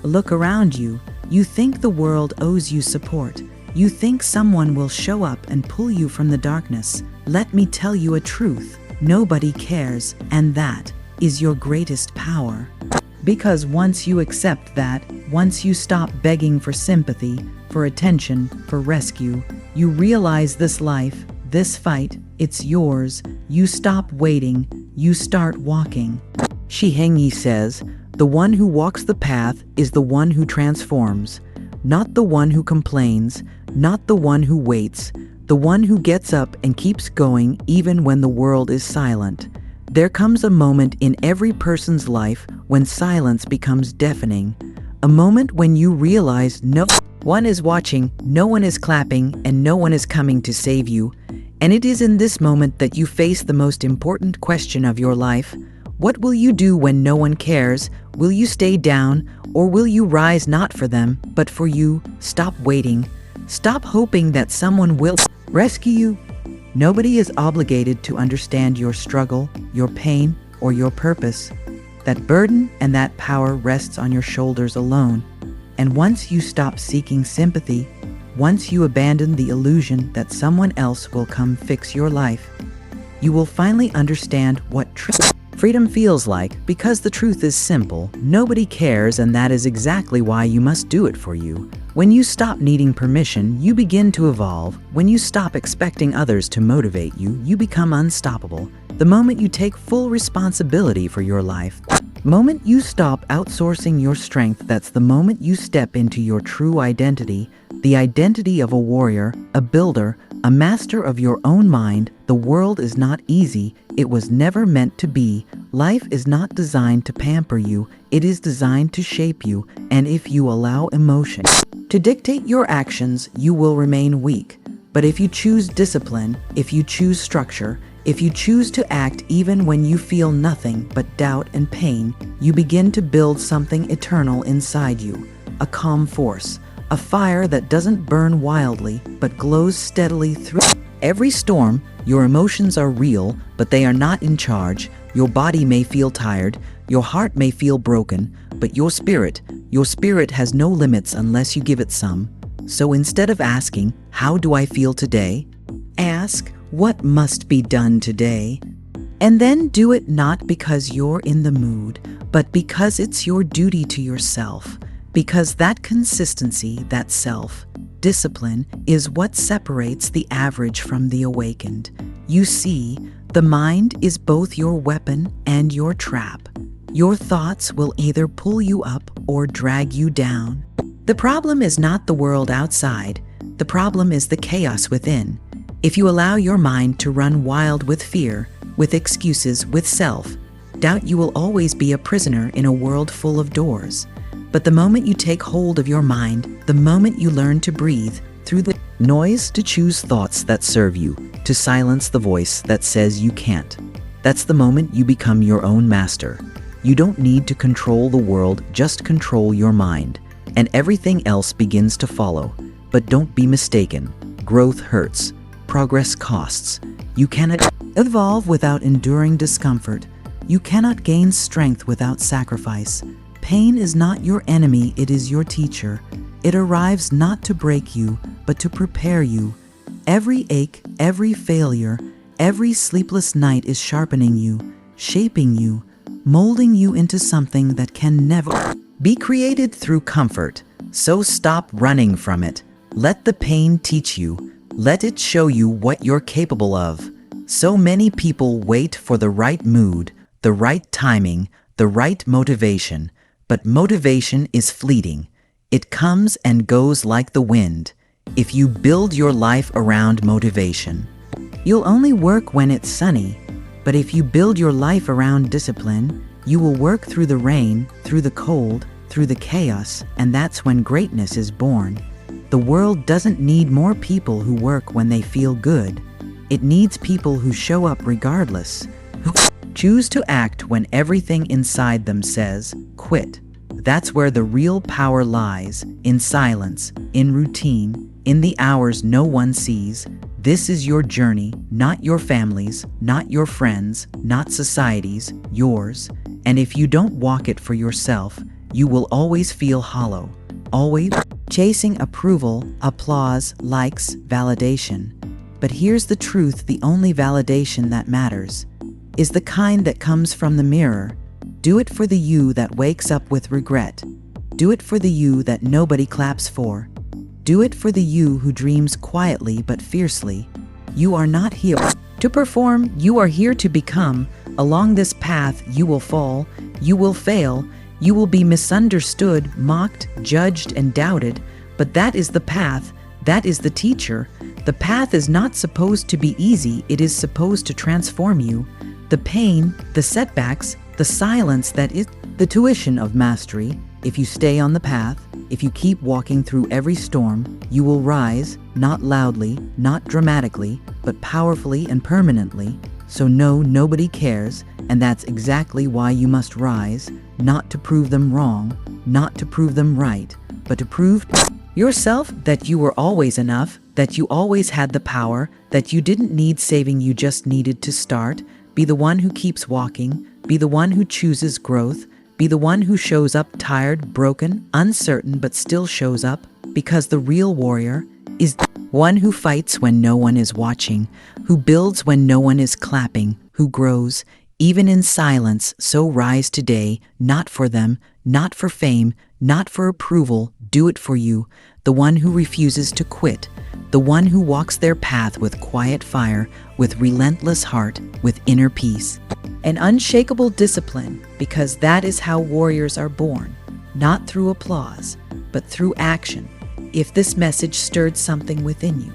Look around you. You think the world owes you support. You think someone will show up and pull you from the darkness. Let me tell you a truth. Nobody cares, and that is your greatest power. Because once you accept that, once you stop begging for sympathy, for attention, for rescue, you realize this life, this fight, it's yours. You stop waiting, you start walking. Shi Heng Yi says, "The one who walks the path is the one who transforms, not the one who complains, not the one who waits, the one who gets up and keeps going even when the world is silent." There comes a moment in every person's life when silence becomes deafening, a moment when you realize no one is watching, no one is clapping, and no one is coming to save you. And it is in this moment that you face the most important question of your life. What will you do when no one cares? Will you stay down, or will you rise not for them, but for you? Stop waiting. Stop hoping that someone will rescue you. Nobody is obligated to understand your struggle, your pain, or your purpose. That burden and that power rests on your shoulders alone. And once you stop seeking sympathy, once you abandon the illusion that someone else will come fix your life, you will finally understand what true freedom feels like, because the truth is simple. Nobody cares, and that is exactly why you must do it for you. When you stop needing permission, you begin to evolve. When you stop expecting others to motivate you, you become unstoppable. The moment you take full responsibility for your life, the moment you stop outsourcing your strength, that's the moment you step into your true identity, the identity of a warrior, a builder, a master of your own mind. The world is not easy. It was never meant to be. Life is not designed to pamper you. It is designed to shape you. And if you allow emotion to dictate your actions, you will remain weak. But if you choose discipline, if you choose structure, if you choose to act even when you feel nothing but doubt and pain, you begin to build something eternal inside you, a calm force, a fire that doesn't burn wildly but glows steadily through every storm. Your emotions are real, but they are not in charge. Your body may feel tired, your heart may feel broken, but your spirit has no limits unless you give it some. So instead of asking, "How do I feel today?" ask, "What must be done today?" And then do it not because you're in the mood, but because it's your duty to yourself. Because that consistency, that self-discipline, is what separates the average from the awakened. You see, the mind is both your weapon and your trap. Your thoughts will either pull you up or drag you down. The problem is not the world outside. The problem is the chaos within. If you allow your mind to run wild with fear, with excuses, with self-doubt, you will always be a prisoner in a world full of doors. But the moment you take hold of your mind, the moment you learn to breathe through the noise, to choose thoughts that serve you, to silence the voice that says you can't, that's the moment you become your own master. You don't need to control the world, just control your mind, and everything else begins to follow. But don't be mistaken. Growth hurts. Progress costs. You cannot evolve without enduring discomfort. You cannot gain strength without sacrifice. Pain is not your enemy, it is your teacher. It arrives not to break you, but to prepare you. Every ache, every failure, every sleepless night is sharpening you, shaping you, molding you into something that can never be created through comfort. So stop running from it. Let the pain teach you. Let it show you what you're capable of. So many people wait for the right mood, the right timing, the right motivation. But motivation is fleeting. It comes and goes like the wind. If you build your life around motivation, you'll only work when it's sunny. But if you build your life around discipline, you will work through the rain, through the cold, through the chaos, and that's when greatness is born. The world doesn't need more people who work when they feel good. It needs people who show up regardless, who choose to act when everything inside them says, quit. That's where the real power lies, in silence, in routine, in the hours no one sees. This is your journey, not your family's, not your friends', not society's, yours. And if you don't walk it for yourself, You will always feel hollow, always chasing approval, applause, likes, validation. But here's the truth: the only validation that matters is the kind that comes from the mirror. Do it for the you that wakes up with regret. Do it for the you that nobody claps for. Do it for the you who dreams quietly but fiercely. You are not here to perform, you are here to become. Along this path you will fall, you will fail, you will be misunderstood, mocked, judged, and doubted. But that is the path, that is the teacher. The path is not supposed to be easy, it is supposed to transform you. The pain, the setbacks, the silence, that is the tuition of mastery. If you stay on the path, if you keep walking through every storm, you will rise, not loudly, not dramatically, but powerfully and permanently. So no, nobody cares, and that's exactly why you must rise, not to prove them wrong, not to prove them right, but to prove yourself that you were always enough, that you always had the power, that you didn't need saving, you just needed to start. Be the one who keeps walking, be the one who chooses growth, be the one who shows up tired, broken, uncertain, but still shows up, because the real warrior is one who fights when no one is watching, who builds when no one is clapping, who grows, even in silence. So rise today, not for them, not for fame, not for approval, do it for you, the one who refuses to quit, the one who walks their path with quiet fire, with relentless heart, with inner peace, and unshakable discipline, because that is how warriors are born, not through applause, but through action. If this message stirred something within you,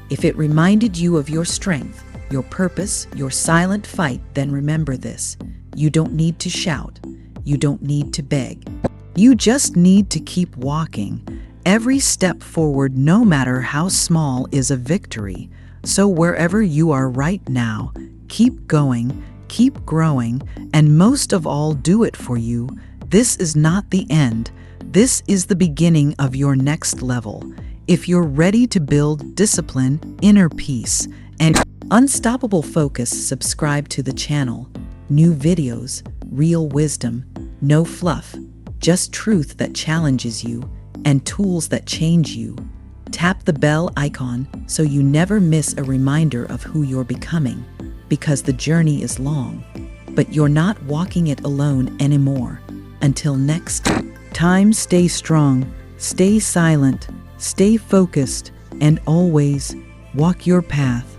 if it reminded you of your strength, your purpose, your silent fight, then remember this: you don't need to shout, you don't need to beg, you just need to keep walking. Every step forward, no matter how small, is a victory. So wherever you are right now, keep going, keep growing, and most of all, do it for you. This is not the end. This is the beginning of your next level. If you're ready to build discipline, inner peace, and unstoppable focus, subscribe to the channel. New videos, real wisdom, no fluff, just truth that challenges you, and tools that change you. Tap the bell icon so you never miss a reminder of who you're becoming, because the journey is long, but you're not walking it alone anymore. Until next time, stay strong, stay silent, stay focused, and always walk your path.